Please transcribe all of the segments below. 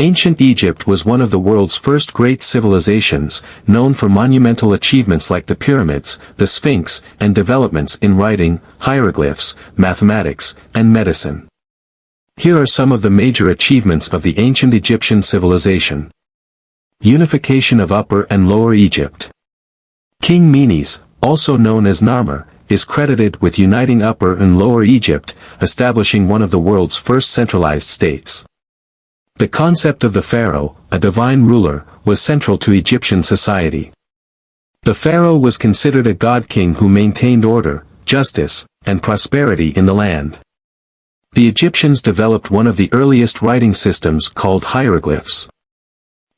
Ancient Egypt was one of the world's first great civilizations, known for monumental achievements like the pyramids, the Sphinx, and developments in writing, hieroglyphs, mathematics, and medicine. Here are some of the major achievements of the ancient Egyptian civilization. Unification of Upper and Lower Egypt. King Menes, also known as Narmer, is credited with uniting Upper and Lower Egypt, establishing one of the world's first centralized states. The concept of the pharaoh, a divine ruler, was central to Egyptian society. The pharaoh was considered a god-king who maintained order, justice, and prosperity in the land. The Egyptians developed one of the earliest writing systems called hieroglyphs.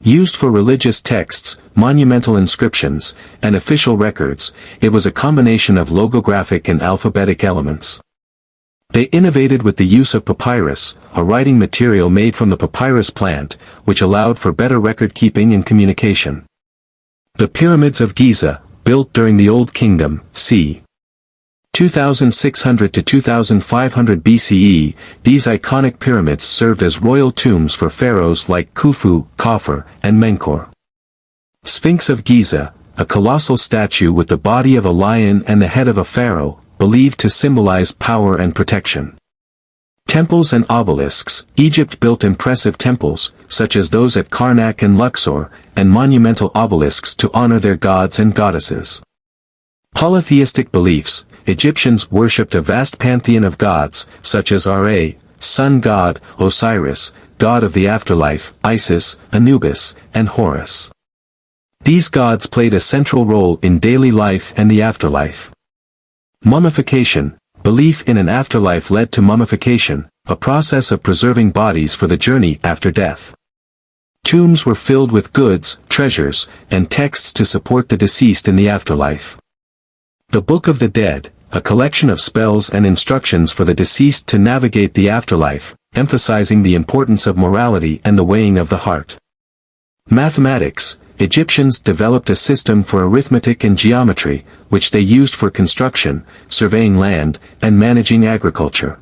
Used for religious texts, monumental inscriptions, and official records, it was a combination of logographic and alphabetic elements. They innovated with the use of papyrus, a writing material made from the papyrus plant, which allowed for better record-keeping and communication. The Pyramids of Giza, built during the Old Kingdom, c. 2600 to 2500 BCE, these iconic pyramids served as royal tombs for pharaohs like Khufu, Khafre, and Menkaure. Sphinx of Giza, a colossal statue with the body of a lion and the head of a pharaoh, believed to symbolize power and protection. Temples and obelisks. Egypt built impressive temples, such as those at Karnak and Luxor, and monumental obelisks to honor their gods and goddesses. Polytheistic beliefs. Egyptians worshipped a vast pantheon of gods, such as Ra, sun god, Osiris, god of the afterlife, Isis, Anubis, and Horus. These gods played a central role in daily life and the afterlife. Mummification. Belief in an afterlife led to mummification, a process of preserving bodies for the journey after death. Tombs were filled with goods, treasures, and texts to support the deceased in the afterlife. The Book of the Dead, a collection of spells and instructions for the deceased to navigate the afterlife, emphasizing the importance of morality and the weighing of the heart. Mathematics. Egyptians developed a system for arithmetic and geometry, which they used for construction, surveying land, and managing agriculture.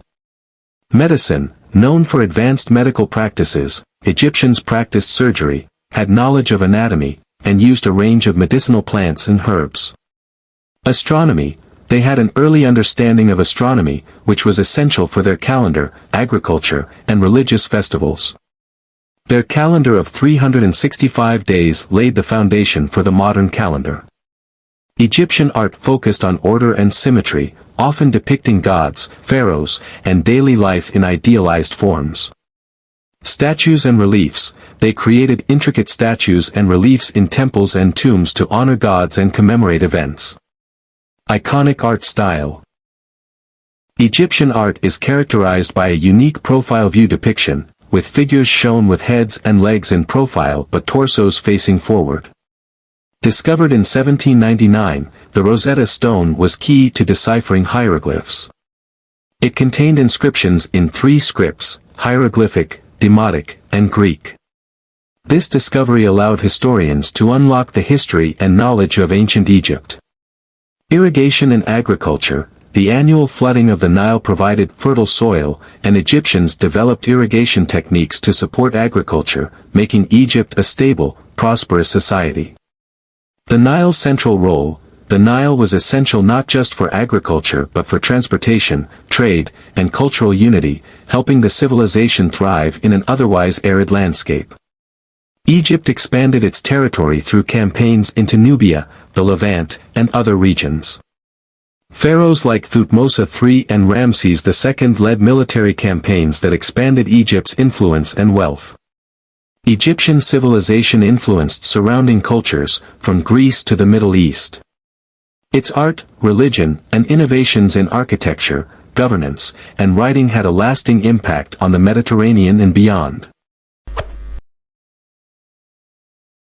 Medicine. Known for advanced medical practices, Egyptians practiced surgery, had knowledge of anatomy, and used a range of medicinal plants and herbs. Astronomy. They had an early understanding of astronomy, which was essential for their calendar, agriculture, and religious festivals. Their calendar of 365 days laid the foundation for the modern calendar. Egyptian art focused on order and symmetry, often depicting gods, pharaohs, and daily life in idealized forms. Statues and reliefs. They created intricate statues and reliefs in temples and tombs to honor gods and commemorate events. Iconic art style. Egyptian art is characterized by a unique profile view depiction, with figures shown with heads and legs in profile but torsos facing forward. Discovered in 1799, the Rosetta Stone was key to deciphering hieroglyphs. It contained inscriptions in 3 scripts, hieroglyphic, Demotic, and Greek. This discovery allowed historians to unlock the history and knowledge of ancient Egypt. Irrigation and agriculture. The annual flooding of the Nile provided fertile soil, and Egyptians developed irrigation techniques to support agriculture, making Egypt a stable, prosperous society. The Nile's central role. The Nile was essential not just for agriculture but for transportation, trade, and cultural unity, helping the civilization thrive in an otherwise arid landscape. Egypt expanded its territory through campaigns into Nubia, the Levant, and other regions. Pharaohs like Thutmose III and Ramses II led military campaigns that expanded Egypt's influence and wealth. Egyptian civilization influenced surrounding cultures, from Greece to the Middle East. Its art, religion, and innovations in architecture, governance, and writing had a lasting impact on the Mediterranean and beyond.